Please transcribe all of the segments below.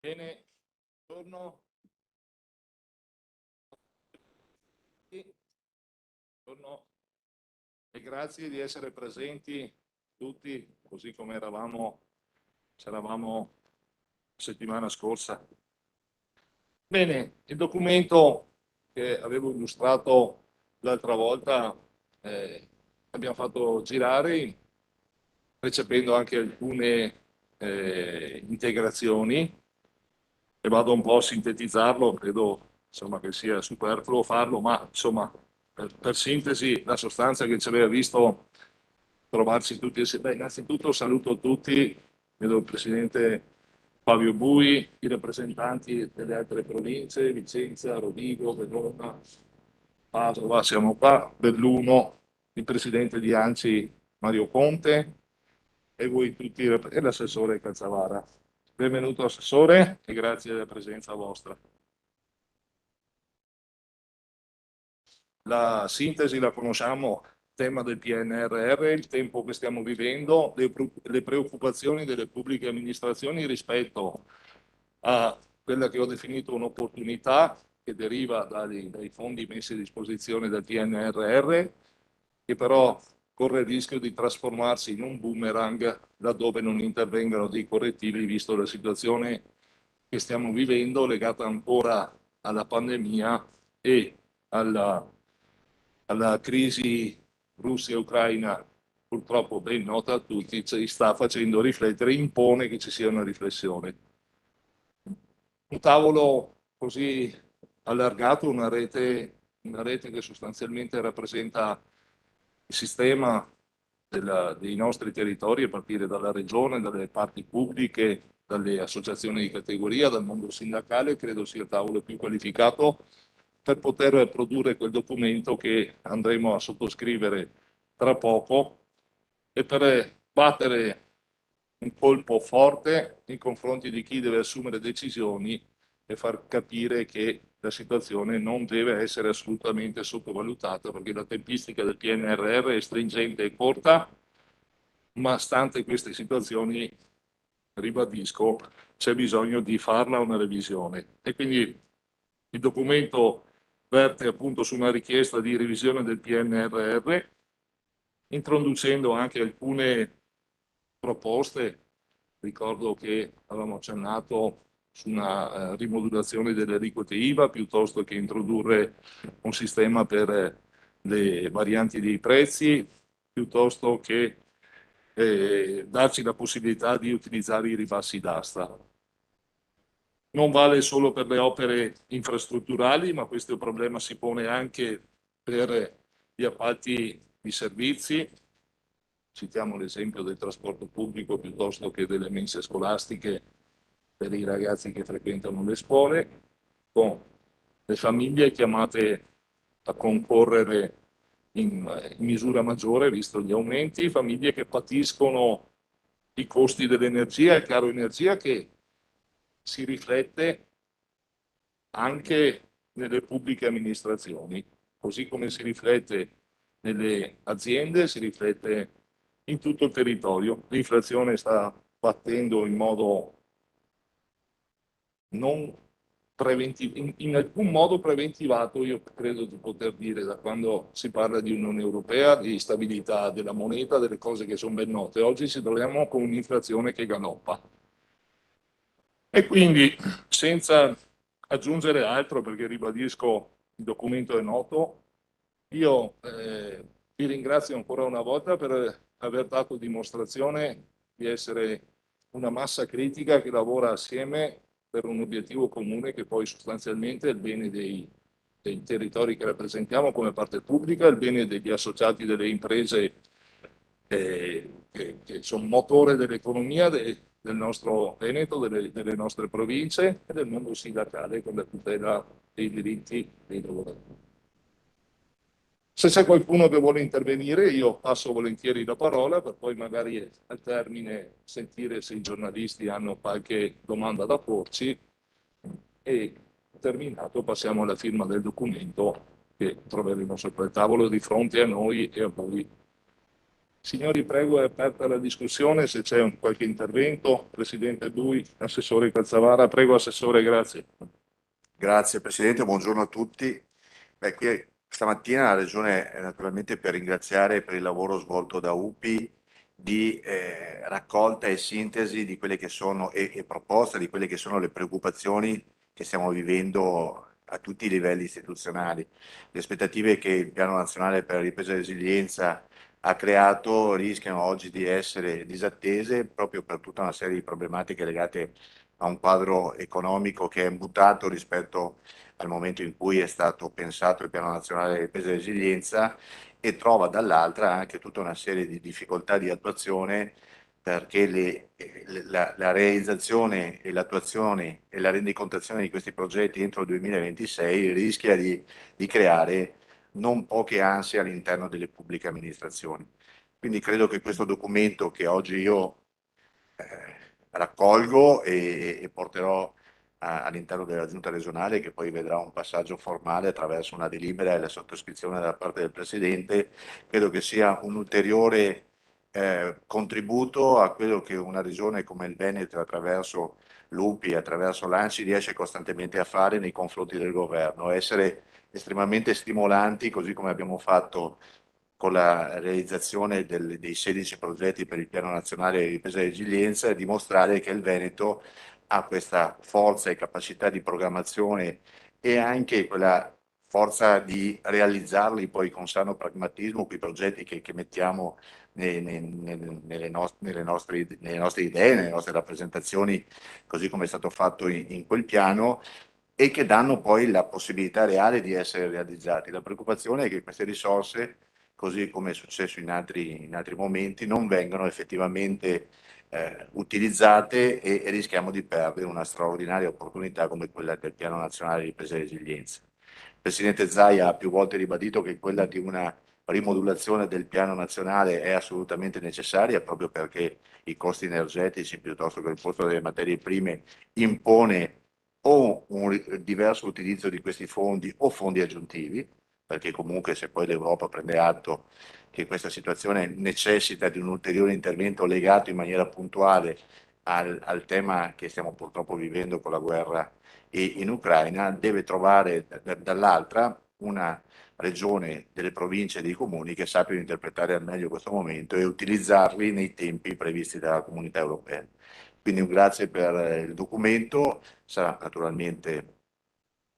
Bene, buongiorno. Buongiorno e grazie di essere presenti tutti, così come c'eravamo settimana scorsa. Bene, il documento che avevo illustrato l'altra volta abbiamo fatto girare, recependo anche alcune integrazioni, e vado un po' a sintetizzarlo. Credo insomma che sia superfluo farlo, ma insomma per sintesi la sostanza che ci aveva visto trovarci tutti assieme. Innanzitutto saluto tutti, vedo il presidente Fabio Bui, i rappresentanti delle altre province, Vicenza, Rovigo, Verona, Padova, siamo qua, Belluno, il presidente di ANCI Mario Conte e voi tutti e l'assessore Calzavara. Benvenuto Assessore e grazie della presenza vostra. La sintesi la conosciamo, tema del PNRR, il tempo che stiamo vivendo, le preoccupazioni delle pubbliche amministrazioni rispetto a quella che ho definito un'opportunità che deriva dai fondi messi a disposizione del PNRR, che però corre il rischio di trasformarsi in un boomerang laddove non intervengano dei correttivi, visto la situazione che stiamo vivendo legata ancora alla pandemia e alla crisi Russia-Ucraina, purtroppo ben nota a tutti, ci sta facendo riflettere, impone che ci sia una riflessione. Un tavolo così allargato, una rete che sostanzialmente rappresenta il sistema dei nostri territori, a partire dalla regione, dalle parti pubbliche, dalle associazioni di categoria, dal mondo sindacale, credo sia il tavolo più qualificato per poter produrre quel documento che andremo a sottoscrivere tra poco e per battere un colpo forte nei confronti di chi deve assumere decisioni e far capire che la situazione non deve essere assolutamente sottovalutata, perché la tempistica del PNRR è stringente e corta, ma stante queste situazioni, ribadisco, c'è bisogno di farla una revisione. E quindi il documento verte appunto su una richiesta di revisione del PNRR, introducendo anche alcune proposte. Ricordo che avevamo accennato su una rimodulazione delle aliquote IVA, piuttosto che introdurre un sistema per le varianti dei prezzi, piuttosto che darci la possibilità di utilizzare i ribassi d'asta. Non vale solo per le opere infrastrutturali, ma questo problema si pone anche per gli appalti di servizi. Citiamo l'esempio del trasporto pubblico piuttosto che delle mense scolastiche per i ragazzi che frequentano le scuole, con le famiglie chiamate a concorrere in misura maggiore, visto gli aumenti, famiglie che patiscono i costi dell'energia, il caro energia che si riflette anche nelle pubbliche amministrazioni, così come si riflette nelle aziende, si riflette in tutto il territorio. L'inflazione sta battendo in modo non in alcun modo preventivato, io credo di poter dire, da quando si parla di Unione Europea, di stabilità della moneta, delle cose che sono ben note. Oggi ci troviamo con un'inflazione che galoppa. E quindi, senza aggiungere altro, perché ribadisco il documento è noto, io vi ringrazio ancora una volta per aver dato dimostrazione di essere una massa critica che lavora assieme per un obiettivo comune che poi sostanzialmente è il bene dei territori che rappresentiamo come parte pubblica, il bene degli associati delle imprese che sono motore dell'economia del nostro Veneto, delle nostre province e del mondo sindacale con la tutela dei diritti dei lavoratori. Se c'è qualcuno che vuole intervenire, io passo volentieri la parola per poi magari al termine sentire se i giornalisti hanno qualche domanda da porci e terminato passiamo alla firma del documento che troveremo sopra il tavolo di fronte a noi e a voi Signori, prego, è aperta la discussione, se c'è qualche intervento. Presidente Bui, Assessore Calzavara, prego Assessore, grazie. Grazie Presidente, buongiorno a tutti. Qui stamattina la Regione naturalmente per ringraziare per il lavoro svolto da UPI di raccolta e sintesi di quelle che sono e proposta di quelle che sono le preoccupazioni che stiamo vivendo a tutti i livelli istituzionali. Le aspettative che il Piano Nazionale per la Ripresa e Resilienza ha creato rischiano oggi di essere disattese proprio per tutta una serie di problematiche legate a un quadro economico che è mutato rispetto al momento in cui è stato pensato il Piano Nazionale di Ripresa e Resilienza e trova dall'altra anche tutta una serie di difficoltà di attuazione perché la realizzazione e l'attuazione e la rendicontazione di questi progetti entro il 2026 rischia di creare non poche ansie all'interno delle pubbliche amministrazioni. Quindi credo che questo documento che oggi io raccolgo e porterò all'interno della giunta regionale, che poi vedrà un passaggio formale attraverso una delibera e la sottoscrizione da parte del Presidente, credo che sia un ulteriore contributo a quello che una regione come il Veneto, attraverso l'UPI, attraverso l'ANCI, riesce costantemente a fare nei confronti del governo, essere estremamente stimolanti, così come abbiamo fatto con la realizzazione dei 16 progetti per il Piano Nazionale di Ripresa e Resilienza, e dimostrare che il Veneto ha questa forza e capacità di programmazione e anche quella forza di realizzarli poi con sano pragmatismo, quei progetti che mettiamo nelle nostre idee, nelle nostre rappresentazioni, così come è stato fatto in quel piano, e che danno poi la possibilità reale di essere realizzati. La preoccupazione è che queste risorse, così come è successo in altri momenti, non vengano effettivamente utilizzate e rischiamo di perdere una straordinaria opportunità come quella del Piano Nazionale di Ripresa e Resilienza. Il Presidente Zaia ha più volte ribadito che quella di una rimodulazione del Piano Nazionale è assolutamente necessaria, proprio perché i costi energetici piuttosto che il costo delle materie prime impone o un diverso utilizzo di questi fondi o fondi aggiuntivi, perché comunque se poi l'Europa prende atto che questa situazione necessita di un ulteriore intervento legato in maniera puntuale al tema che stiamo purtroppo vivendo con la guerra in Ucraina, deve trovare dall'altra una regione, delle province e dei comuni che sappiano interpretare al meglio questo momento e utilizzarli nei tempi previsti dalla Comunità Europea. Quindi un grazie per il documento, sarà naturalmente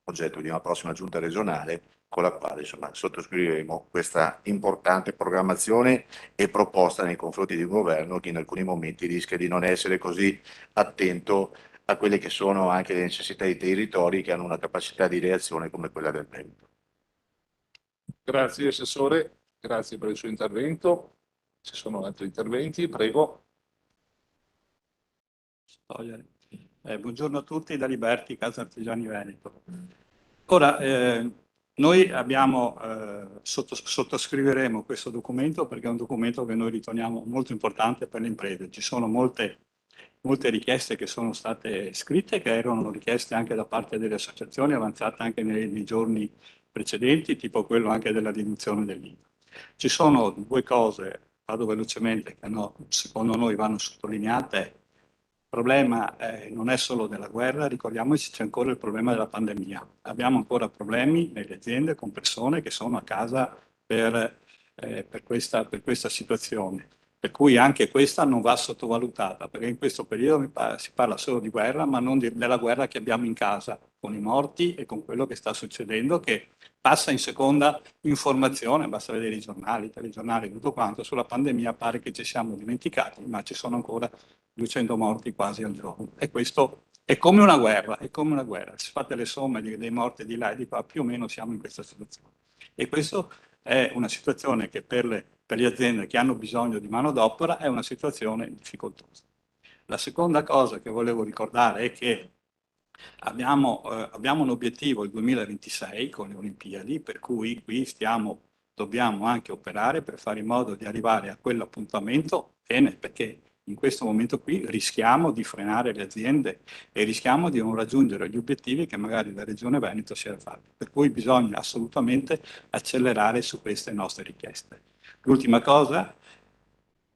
oggetto di una prossima giunta regionale con la quale insomma, sottoscriveremo questa importante programmazione e proposta nei confronti di un governo che in alcuni momenti rischia di non essere così attento a quelle che sono anche le necessità dei territori che hanno una capacità di reazione come quella del Veneto. Grazie Assessore, grazie per il suo intervento. Ci sono altri interventi, prego. Buongiorno a tutti da Liberti, Casa Artigiani Veneto. Ora, noi sottoscriveremo questo documento perché è un documento che noi riteniamo molto importante per le imprese. Ci sono molte richieste che sono state scritte, che erano richieste anche da parte delle associazioni, avanzate anche nei giorni precedenti, tipo quello anche della riduzione dell'IVA. Ci sono due cose, vado velocemente, che secondo noi vanno sottolineate. Il problema non è solo della guerra, ricordiamoci c'è ancora il problema della pandemia. Abbiamo ancora problemi nelle aziende con persone che sono a casa per questa situazione. Per cui anche questa non va sottovalutata, perché in questo periodo si parla solo di guerra, ma non della guerra che abbiamo in casa, con i morti e con quello che sta succedendo, che passa in seconda informazione, basta vedere i giornali, i telegiornali, tutto quanto, sulla pandemia pare che ci siamo dimenticati, ma ci sono ancora 200 morti quasi al giorno. E questo è come una guerra, è come una guerra. Se fate le somme dei morti di là e di qua, più o meno siamo in questa situazione. E questo è una situazione che per le aziende che hanno bisogno di manodopera è una situazione difficoltosa. La seconda cosa che volevo ricordare è che abbiamo un obiettivo il 2026 con le Olimpiadi, per cui qui dobbiamo anche operare per fare in modo di arrivare a quell'appuntamento bene, perché in questo momento qui rischiamo di frenare le aziende e rischiamo di non raggiungere gli obiettivi che magari la Regione Veneto si era fatta. Per cui bisogna assolutamente accelerare su queste nostre richieste. L'ultima cosa,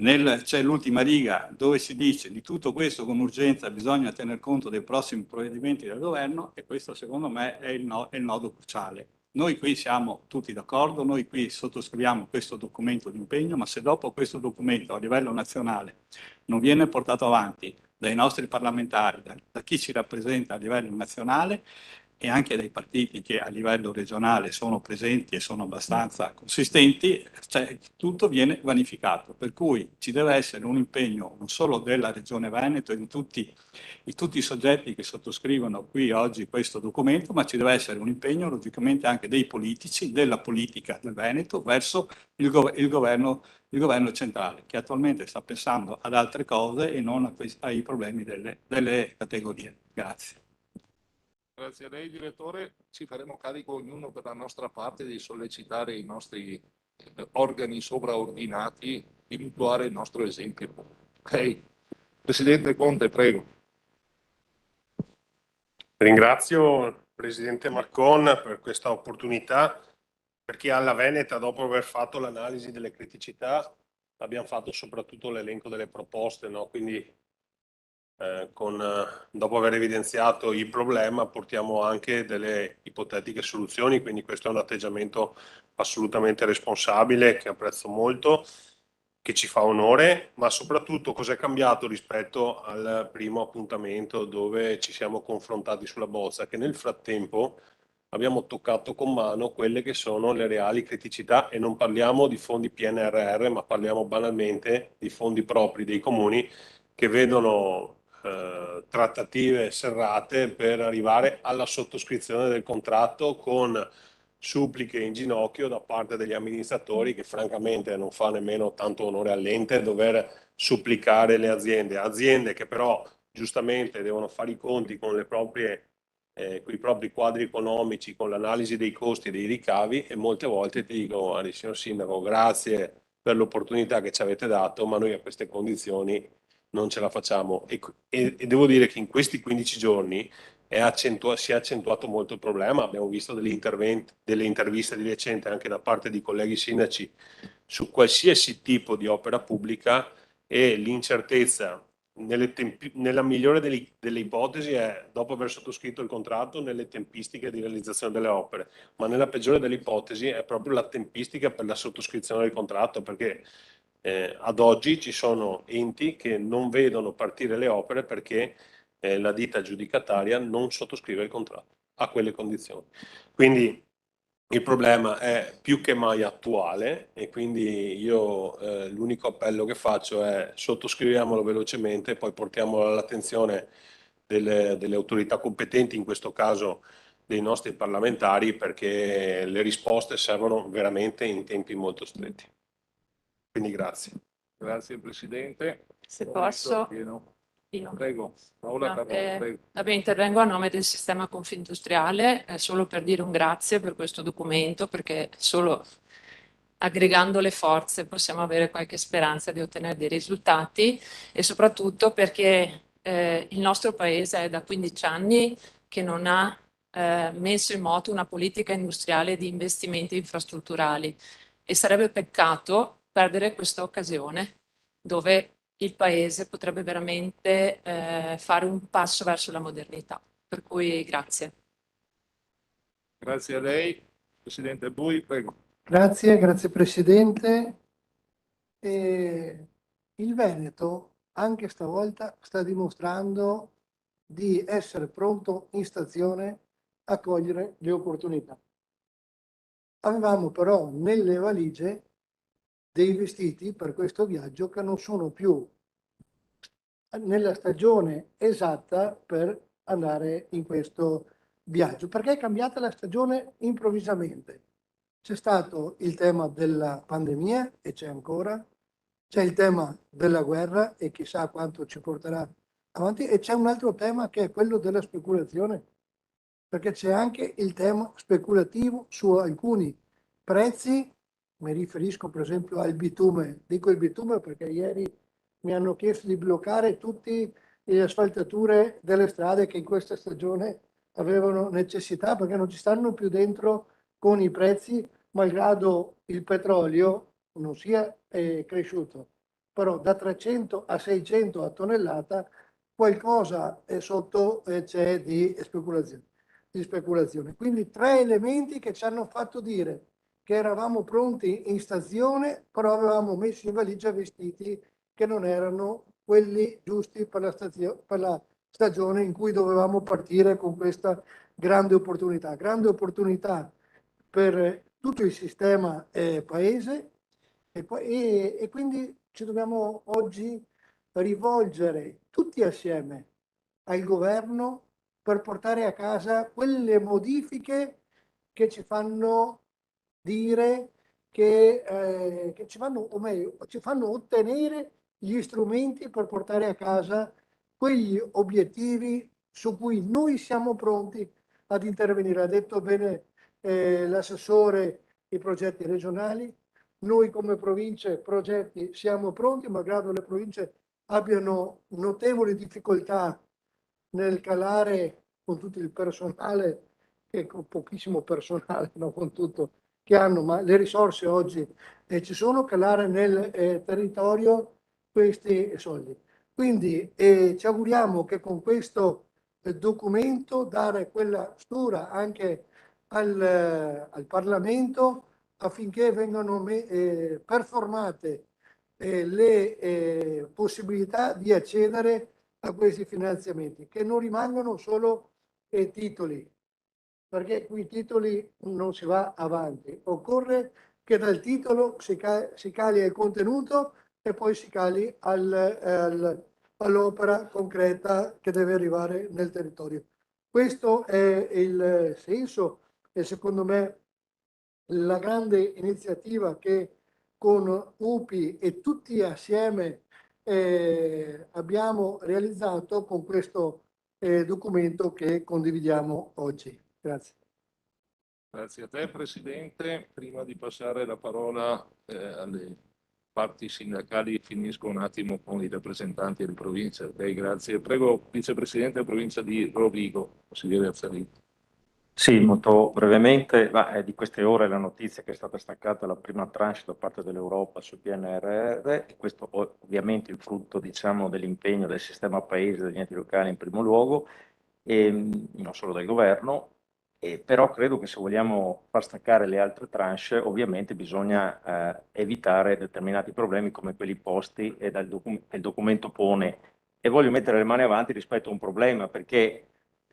C'è l'ultima riga dove si dice di tutto questo con urgenza bisogna tener conto dei prossimi provvedimenti del governo, e questo secondo me è il nodo cruciale. Noi qui siamo tutti d'accordo, noi qui sottoscriviamo questo documento di impegno, ma se dopo questo documento a livello nazionale non viene portato avanti dai nostri parlamentari, da chi ci rappresenta a livello nazionale e anche dai partiti che a livello regionale sono presenti e sono abbastanza consistenti, cioè, tutto viene vanificato. Per cui ci deve essere un impegno non solo della Regione Veneto e di tutti i soggetti che sottoscrivono qui oggi questo documento, ma ci deve essere un impegno logicamente anche dei politici, della politica del Veneto verso il governo centrale, che attualmente sta pensando ad altre cose e non ai problemi delle categorie. Grazie. Grazie a lei, direttore. Ci faremo carico ognuno per la nostra parte di sollecitare i nostri organi sovraordinati di mutuare il nostro esempio. Ok. Presidente Conte, prego. Ringrazio il Presidente Marcon per questa opportunità, perché alla Veneta, dopo aver fatto l'analisi delle criticità, abbiamo fatto soprattutto l'elenco delle proposte, no? Quindi dopo aver evidenziato il problema portiamo anche delle ipotetiche soluzioni, quindi questo è un atteggiamento assolutamente responsabile che apprezzo molto, che ci fa onore, ma soprattutto cos'è cambiato rispetto al primo appuntamento dove ci siamo confrontati sulla bozza, che nel frattempo abbiamo toccato con mano quelle che sono le reali criticità, e non parliamo di fondi PNRR, ma parliamo banalmente di fondi propri dei comuni che vedono trattative serrate per arrivare alla sottoscrizione del contratto, con suppliche in ginocchio da parte degli amministratori, che francamente non fa nemmeno tanto onore all'ente dover supplicare le aziende che però giustamente devono fare i conti con i propri quadri economici, con l'analisi dei costi e dei ricavi, e molte volte ti dico: guardi, signor Sindaco, grazie per l'opportunità che ci avete dato, ma noi a queste condizioni non ce la facciamo. E devo dire che in questi 15 giorni si è accentuato molto il problema. Abbiamo visto delle interviste di recente anche da parte di colleghi sindaci su qualsiasi tipo di opera pubblica, e l'incertezza nella migliore delle ipotesi è, dopo aver sottoscritto il contratto, nelle tempistiche di realizzazione delle opere, ma nella peggiore delle ipotesi è proprio la tempistica per la sottoscrizione del contratto, perché ad oggi ci sono enti che non vedono partire le opere perché la ditta aggiudicataria non sottoscrive il contratto a quelle condizioni. Quindi il problema è più che mai attuale, e quindi io l'unico appello che faccio è: sottoscriviamolo velocemente, poi portiamolo all'attenzione delle autorità competenti, in questo caso dei nostri parlamentari, perché le risposte servono veramente in tempi molto stretti. Quindi grazie. Grazie Presidente. Se posso, io. Prego, Paola No, Carrone, prego. vabbè, intervengo a nome del sistema Confindustriale, solo per dire un grazie per questo documento, perché solo aggregando le forze possiamo avere qualche speranza di ottenere dei risultati, e soprattutto perché il nostro Paese è da 15 anni che non ha messo in moto una politica industriale di investimenti infrastrutturali, e sarebbe peccato perdere questa occasione dove il Paese potrebbe veramente fare un passo verso la modernità. Per cui grazie. Grazie a lei. Presidente Bui, prego. Grazie Presidente. Il Veneto anche stavolta sta dimostrando di essere pronto in stazione a cogliere le opportunità. Avevamo però nelle valigie dei vestiti per questo viaggio che non sono più nella stagione esatta per andare in questo viaggio, perché è cambiata la stagione improvvisamente. C'è stato il tema della pandemia, e c'è ancora, c'è il tema della guerra e chissà quanto ci porterà avanti, e c'è un altro tema che è quello della speculazione, perché c'è anche il tema speculativo su alcuni prezzi. Mi riferisco per esempio al bitume, dico il bitume perché ieri mi hanno chiesto di bloccare tutte le asfaltature delle strade che in questa stagione avevano necessità, perché non ci stanno più dentro con i prezzi, malgrado il petrolio non sia cresciuto. però da 300 a 600 a tonnellata qualcosa è sotto c'è di speculazione. Quindi 3 elementi che ci hanno fatto dire che eravamo pronti in stazione, però avevamo messo in valigia vestiti che non erano quelli giusti per la stagione in cui dovevamo partire con questa grande opportunità per tutto il sistema paese e quindi ci dobbiamo oggi rivolgere tutti assieme al governo per portare a casa quelle modifiche che ci fanno dire che ci fanno, o meglio, ci fanno ottenere gli strumenti per portare a casa quegli obiettivi su cui noi siamo pronti ad intervenire. Ha detto bene l'assessore, i progetti regionali. Noi come province, progetti, siamo pronti, malgrado le province abbiano notevoli difficoltà nel calare con tutto il personale, che con pochissimo personale, no, con tutto che hanno, ma le risorse oggi ci sono, calare nel territorio questi soldi. Quindi ci auguriamo che con questo documento dare quella stura anche al Parlamento affinché vengano performate le possibilità di accedere a questi finanziamenti, che non rimangano solo titoli, perché qui titoli non si va avanti. Occorre che dal titolo si cali al contenuto e poi si cali all'opera concreta che deve arrivare nel territorio. Questo è il senso e secondo me la grande iniziativa che con UPI e tutti assieme abbiamo realizzato con questo documento che condividiamo oggi. Grazie. Grazie a te Presidente. Prima di passare la parola alle parti sindacali, finisco un attimo con i rappresentanti di provincia. Ok, grazie. Prego, Vicepresidente della provincia di Rovigo, consigliere Azzarito. Sì, molto brevemente, è di queste ore la notizia che è stata staccata la prima tranche da parte dell'Europa sul PNRR, e questo ovviamente il frutto, diciamo, dell'impegno del sistema paese, degli enti locali in primo luogo, e non solo del governo, però credo che se vogliamo far staccare le altre tranche, ovviamente bisogna evitare determinati problemi come quelli posti e che il documento pone. E voglio mettere le mani avanti rispetto a un problema, perché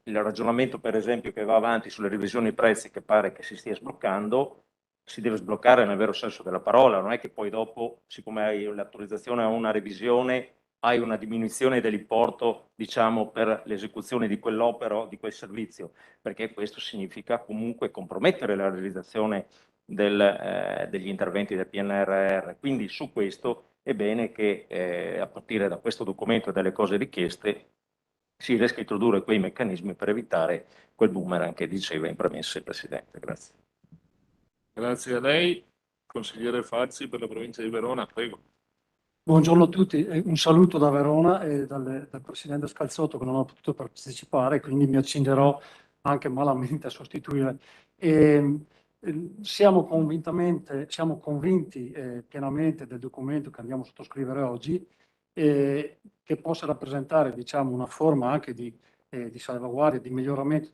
il ragionamento, per esempio, che va avanti sulle revisioni prezzi, che pare che si stia sbloccando, si deve sbloccare nel vero senso della parola. Non è che poi dopo, siccome hai l'autorizzazione a una revisione, hai una diminuzione dell'importo, diciamo, per l'esecuzione di quell'opera o di quel servizio, perché questo significa comunque compromettere la realizzazione degli interventi del PNRR. Quindi su questo è bene che a partire da questo documento e dalle cose richieste si riesca a introdurre quei meccanismi per evitare quel boomerang che diceva in premessa il Presidente. Grazie. Grazie a lei. Consigliere Fazzi per la provincia di Verona, prego. Buongiorno a tutti, un saluto da Verona e dal Presidente Scalzotto che non ho potuto partecipare, quindi mi accingerò anche malamente a sostituire. Siamo convinti pienamente del documento che andiamo a sottoscrivere oggi, che possa rappresentare, diciamo, una forma anche di salvaguardia, di miglioramento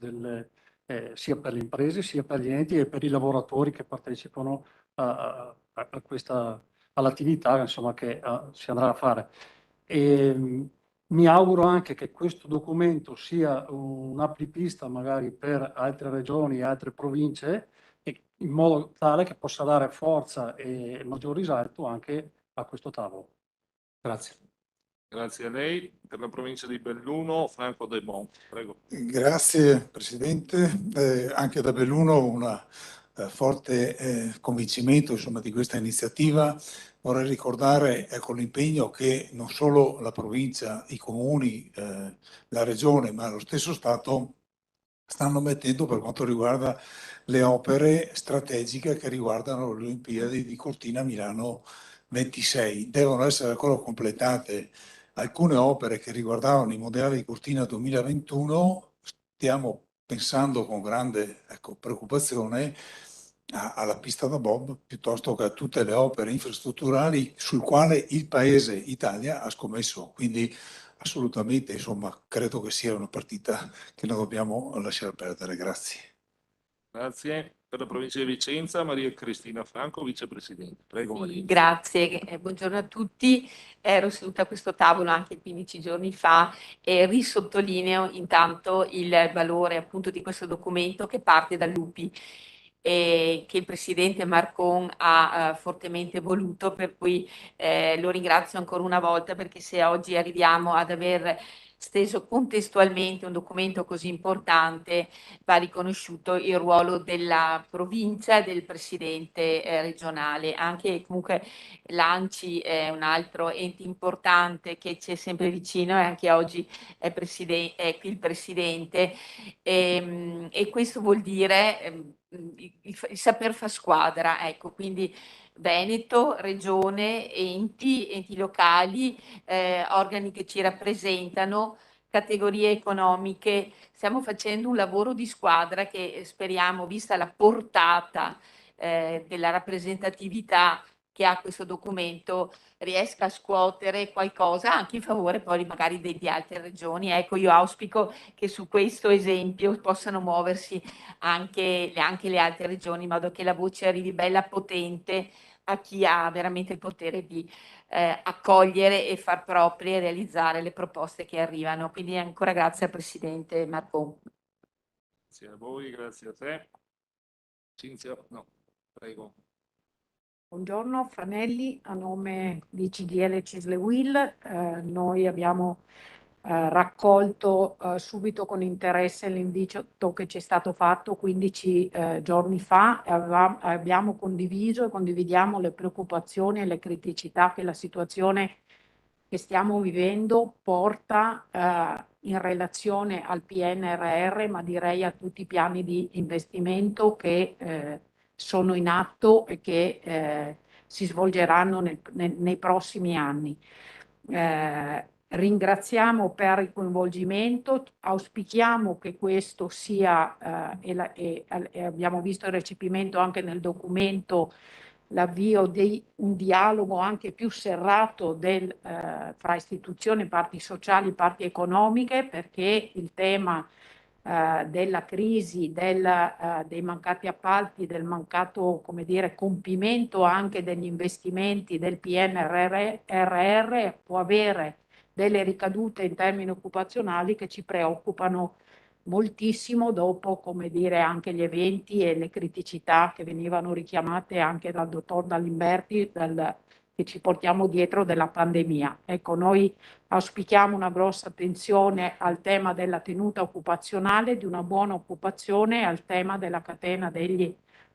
sia per le imprese, sia per gli enti e per i lavoratori che partecipano a questa all'attività, insomma, che si andrà a fare. Mi auguro anche che questo documento sia un apripista magari per altre regioni e altre province, in modo tale che possa dare forza e maggior risalto anche a questo tavolo. Grazie. Grazie a lei. Per la provincia di Belluno, Franco De Bon, prego. Grazie Presidente. Anche da Belluno un forte convincimento, insomma, di questa iniziativa. Vorrei ricordare con l'impegno che non solo la provincia, i comuni, la regione, ma lo stesso Stato stanno mettendo per quanto riguarda le opere strategiche che riguardano le Olimpiadi di Cortina Milano 26. Devono essere ancora completate alcune opere che riguardavano i mondiali di Cortina 2021. Stiamo pensando con grande preoccupazione alla pista da bob piuttosto che a tutte le opere infrastrutturali sul quale il paese Italia ha scommesso. Quindi assolutamente, insomma, credo che sia una partita che non dobbiamo lasciare perdere. Grazie. Grazie. Per la provincia di Vicenza, Maria Cristina Franco, vicepresidente. Prego, Maria. Sì, grazie, buongiorno a tutti. Ero seduta a questo tavolo anche 15 giorni fa e risottolineo intanto il valore appunto di questo documento che parte dall'UPI e che il presidente Marcon ha fortemente voluto, per cui lo ringrazio ancora una volta, perché se oggi arriviamo ad aver steso contestualmente un documento così importante, va riconosciuto il ruolo della provincia e del presidente regionale. Anche comunque l'ANCI è un altro ente importante che c'è sempre vicino, e anche oggi è qui il presidente, e questo vuol dire il saper far squadra, ecco, quindi Veneto, regione, enti locali, organi che ci rappresentano, categorie economiche. Stiamo facendo un lavoro di squadra che speriamo, vista la portata della rappresentatività che ha questo documento, riesca a scuotere qualcosa anche in favore poi magari di altre regioni. Ecco, io auspico che su questo esempio possano muoversi anche le altre regioni, in modo che la voce arrivi bella potente a chi ha veramente il potere di accogliere e far proprie e realizzare le proposte che arrivano. Quindi ancora grazie al Presidente Marcon. Grazie a voi, grazie a te. Cinzia, no, prego. Buongiorno, Franelli, a nome di CGIL Cisle Will. Noi abbiamo raccolto subito con interesse l'invito che ci è stato fatto 15 giorni fa. Abbiamo condiviso e condividiamo le preoccupazioni e le criticità che la situazione che stiamo vivendo porta in relazione al PNRR, ma direi a tutti i piani di investimento che sono in atto e che si svolgeranno nei prossimi anni. Ringraziamo per il coinvolgimento, auspichiamo che questo sia, e abbiamo visto il recepimento anche nel documento, l'avvio di un dialogo anche più serrato fra istituzioni, parti sociali, parti economiche, perché il tema della crisi, dei mancati appalti, del mancato, come dire, compimento anche degli investimenti del PNRR può avere delle ricadute in termini occupazionali che ci preoccupano moltissimo dopo, come dire, anche gli eventi e le criticità che venivano richiamate anche dal dottor D'Alimberti, che ci portiamo dietro della pandemia. Ecco, noi auspichiamo una grossa attenzione al tema della tenuta occupazionale, di una buona occupazione, al tema della catena degli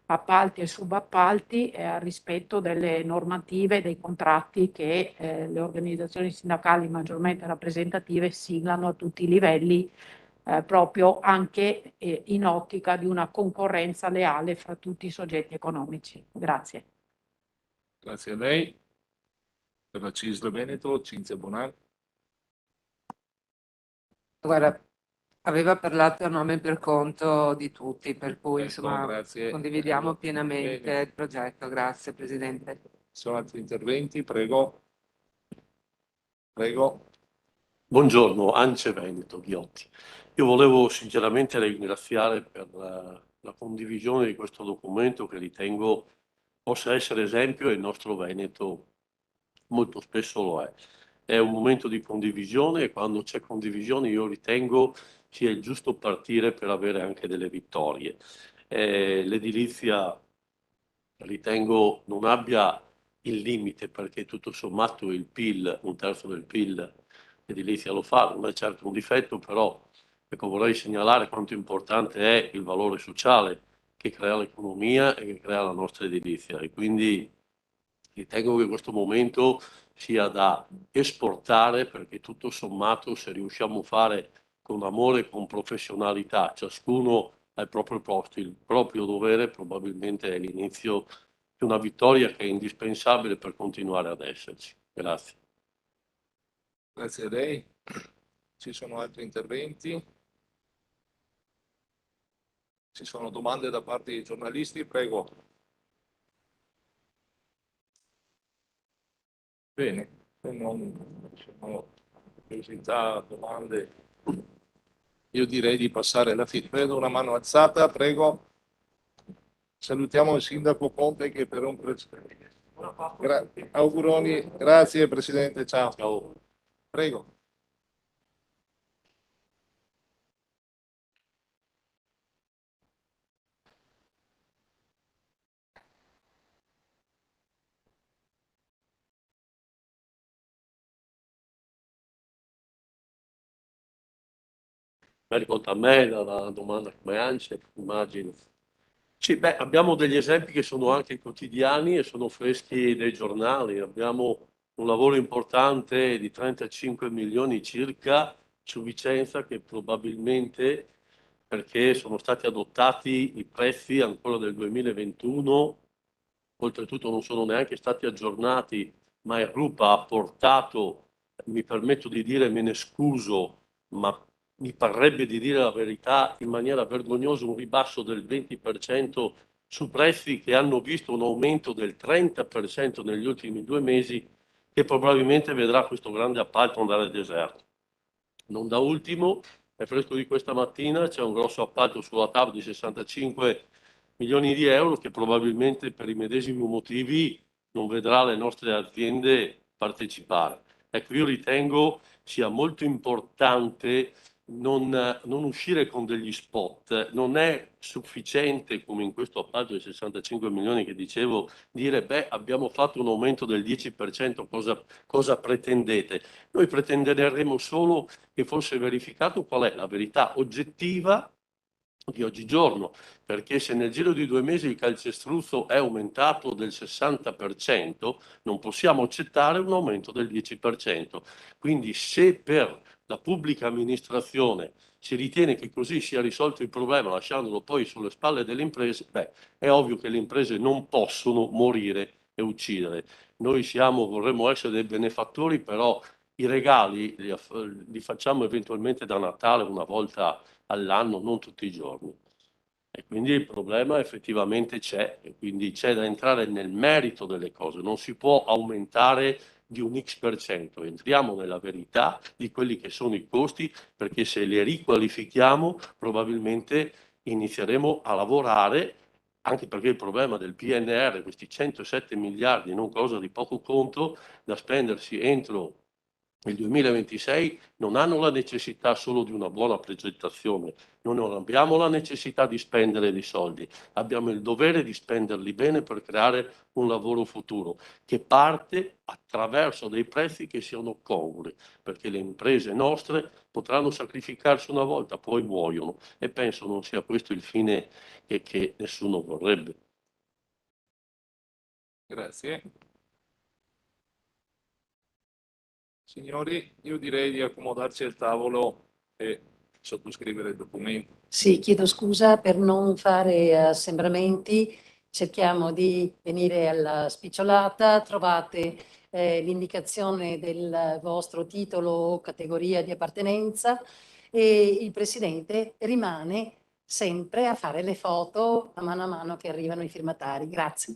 appalti e subappalti e al rispetto delle normative e dei contratti che le organizzazioni sindacali maggiormente rappresentative siglano a tutti i livelli, proprio anche in ottica di una concorrenza leale fra tutti i soggetti economici. Grazie. Grazie a lei. Per la CISL Veneto, Cinzia Bonan. Guarda, aveva parlato a nome e per conto di tutti, per cui insomma grazie. condividiamo Bene. pienamente il progetto. Grazie Presidente. Ci sono altri interventi? Prego. Prego. Buongiorno, Ance Veneto, Ghiotti. Io volevo sinceramente ringraziare per la condivisione di questo documento che ritengo possa essere esempio e il nostro Veneto molto spesso lo è. È un momento di condivisione e quando c'è condivisione io ritengo sia il giusto partire per avere anche delle vittorie. L'edilizia ritengo non abbia il limite perché tutto sommato il PIL, un terzo del PIL l'edilizia lo fa, non è certo un difetto, però ecco, vorrei segnalare quanto importante è il valore sociale che crea l'economia e che crea la nostra edilizia e quindi ritengo che questo momento sia da esportare perché tutto sommato se riusciamo a fare con amore e con professionalità, ciascuno al proprio posto, il proprio dovere, probabilmente è l'inizio di una vittoria che è indispensabile per continuare ad esserci. Grazie. Grazie a lei. Ci sono altri interventi? Ci sono domande da parte dei giornalisti? Prego. Bene, se non ci sono curiosità, domande, io direi di passare alla fine. Vedo una mano alzata, prego. Salutiamo il sindaco Conte che per un auguroni, grazie Presidente, ciao. Ciao. Prego. Rivolta a me la domanda come ANCE, immagino. Sì, beh, abbiamo degli esempi che sono anche quotidiani e sono freschi dai giornali. Abbiamo un lavoro importante di 35 milioni circa su Vicenza che probabilmente, perché sono stati adottati i prezzi ancora del 2021, oltretutto non sono neanche stati aggiornati, ma il RUP ha portato, mi permetto di dire, me ne scuso, ma mi parrebbe di dire la verità in maniera vergognosa, un ribasso del 20% su prezzi che hanno visto un aumento del 30% negli ultimi 2 mesi, che probabilmente vedrà questo grande appalto andare deserto. Non da ultimo, è fresco di questa mattina, c'è un grosso appalto sulla TAV di 65 milioni di euro che probabilmente per i medesimi motivi non vedrà le nostre aziende partecipare. Ecco, io ritengo sia molto importante non uscire con degli spot. Non è sufficiente, come in questo appalto di 65 milioni che dicevo, dire beh, abbiamo fatto un aumento del 10%, cosa pretendete? Noi pretenderemo solo che fosse verificato qual è la verità oggettiva di oggigiorno, perché se nel giro di 2 mesi il calcestruzzo è aumentato del 60%, non possiamo accettare un aumento del 10%. Quindi se per la pubblica amministrazione si ritiene che così sia risolto il problema lasciandolo poi sulle spalle delle imprese, beh, è ovvio che le imprese non possono morire e uccidere. Noi vorremmo essere dei benefattori, però i regali li facciamo eventualmente da Natale una volta all'anno, non tutti i giorni. E quindi il problema effettivamente c'è, e quindi c'è da entrare nel merito delle cose, non si può aumentare di un X%, entriamo nella verità di quelli che sono i costi, perché se li riqualifichiamo probabilmente inizieremo a lavorare, anche perché il problema del PNR, questi 107 miliardi, non cosa di poco conto, da spendersi entro il 2026, non hanno la necessità solo di una buona progettazione, noi non abbiamo la necessità di spendere dei soldi, abbiamo il dovere di spenderli bene per creare un lavoro futuro che parte attraverso dei prezzi che siano congrui, perché le imprese nostre potranno sacrificarsi una volta, poi muoiono e penso non sia questo il fine che nessuno vorrebbe. Grazie. Signori, io direi di accomodarci al tavolo e sottoscrivere il documento. Sì, chiedo scusa per non fare assembramenti, cerchiamo di venire alla spicciolata, trovate l'indicazione del vostro titolo o categoria di appartenenza e il Presidente rimane sempre a fare le foto a mano che arrivano i firmatari. Grazie.